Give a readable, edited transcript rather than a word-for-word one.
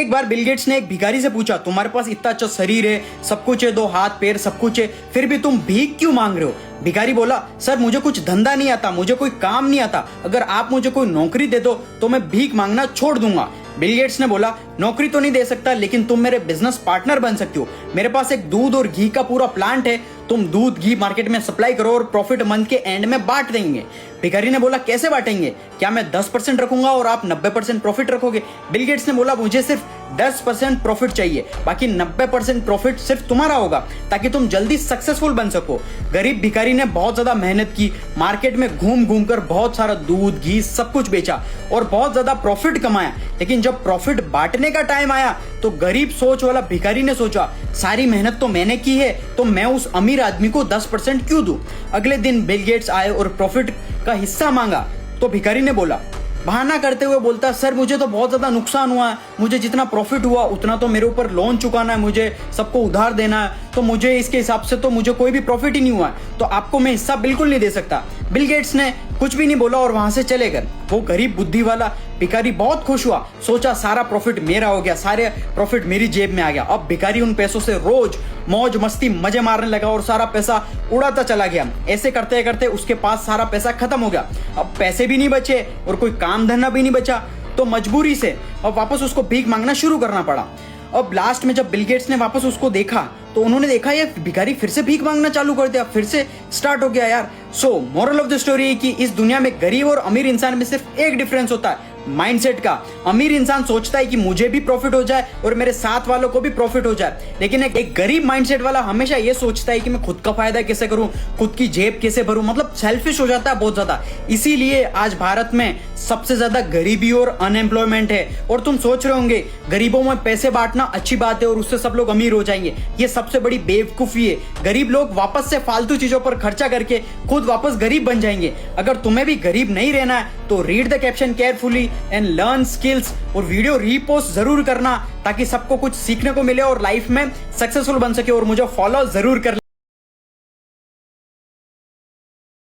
एक बार Bill Gates ने एक भिखारी से पूछा, तुम्हारे पास इतना अच्छा शरीर है, सब कुछ है, दो हाथ पैर सब कुछ है, फिर भी तुम भीख क्यों मांग रहे हो? भिखारी बोला, सर मुझे कुछ धंधा नहीं आता, मुझे कोई काम नहीं आता, अगर आप मुझे कोई नौकरी दे दो तो मैं भीख मांगना छोड़ दूंगा। बिल गेट्स ने बोला, नौकरी तो नहीं दे सकता, लेकिन तुम मेरे बिजनेस पार्टनर बन सकती हो। मेरे पास एक दूध और घी का पूरा प्लांट है, तुम दूध घी मार्केट में सप्लाई करो और प्रॉफिट मंथ के एंड में बांट देंगे। भिखारी ने बोला, कैसे बांटेंगे? क्या मैं 10% रखूंगा और आप 90% प्रॉफिट रखोगे? बिल गेट्स ने बोला, मुझे सिर्फ 10% प्रॉफिट चाहिए, बाकी 90% प्रॉफिट सिर्फ तुम्हारा होगा, ताकि तुम जल्दी सक्सेसफुल बन सको। गरीब भिखारी ने बहुत ज्यादा मेहनत की, मार्केट में घूम घूम कर बहुत सारा दूध घी सब कुछ बेचा और बहुत ज्यादा प्रॉफिट कमाया। लेकिन जब प्रॉफिट बांटने का टाइम आया तो गरीब सोच वाला भिखारी ने सोचा, सारी मेहनत तो मैंने की है, तो मैं उस अमीर आदमी को 10% क्यों दूं? अगले दिन बिल गेट्स आए और प्रॉफिट का हिस्सा मांगा तो भिखारी ने बोला, बहाना करते हुए बोलता, सर मुझे तो बहुत ज्यादा नुकसान हुआ है, मुझे जितना प्रॉफिट हुआ उतना तो मेरे ऊपर लोन चुकाना है, मुझे सबको उधार देना है, तो मुझे इसके हिसाब से तो मुझे कोई भी प्रॉफिट ही नहीं हुआ है, तो आपको मैं हिस्सा बिल्कुल नहीं दे सकता। बिल गेट्स ने कुछ भी नहीं बोला और वहां से चले गए। वो गरीब बुद्धि वाला भिखारी बहुत खुश हुआ, सोचा सारा प्रॉफिट मेरा हो गया, सारे प्रॉफिट मेरी जेब में आ गया। अब भिखारी उन पैसों से रोज मौज मस्ती मजे मारने लगा और सारा पैसा उड़ाता चला गया। ऐसे करते करते उसके पास सारा पैसा खत्म हो गया। अब पैसे भी नहीं बचे और कोई काम धंधा भी नहीं बचा, तो मजबूरी से अब वापस उसको भीख मांगना शुरू करना पड़ा। अब लास्ट में जब बिल गेट्स ने वापस उसको देखा तो उन्होंने देखा ये भिखारी फिर से भीख मांगना चालू कर दिया, फिर से स्टार्ट हो गया यार। सो मोरल ऑफ द स्टोरी है कि इस दुनिया में गरीब और अमीर इंसान में सिर्फ एक डिफरेंस होता है, माइंडसेट का। अमीर इंसान सोचता है कि मुझे भी प्रॉफिट हो जाए और मेरे साथ वालों को भी प्रॉफिट हो जाए, लेकिन एक गरीब माइंडसेट वाला हमेशा ये सोचता है कि मैं खुद का फायदा कैसे करूं, खुद की जेब कैसे भरूं, मतलब सेल्फिश हो जाता है बहुत ज्यादा। इसीलिए आज भारत में सबसे ज्यादा गरीबी और अनएम्प्लॉयमेंट है। और तुम सोच रहे होंगे गरीबों में पैसे बांटना अच्छी बात है और उससे सब लोग अमीर हो जाएंगे, ये सबसे बड़ी बेवकूफी है। गरीब लोग वापस से फालतू चीजों पर खर्चा करके खुद वापस गरीब बन जाएंगे। अगर तुम्हें भी गरीब नहीं रहना है तो read the caption carefully and learn skills और वीडियो रीपोस्ट जरूर करना, ताकि सबको कुछ सीखने को मिले और लाइफ में सक्सेसफुल बन सके। और मुझे फॉलो जरूर कर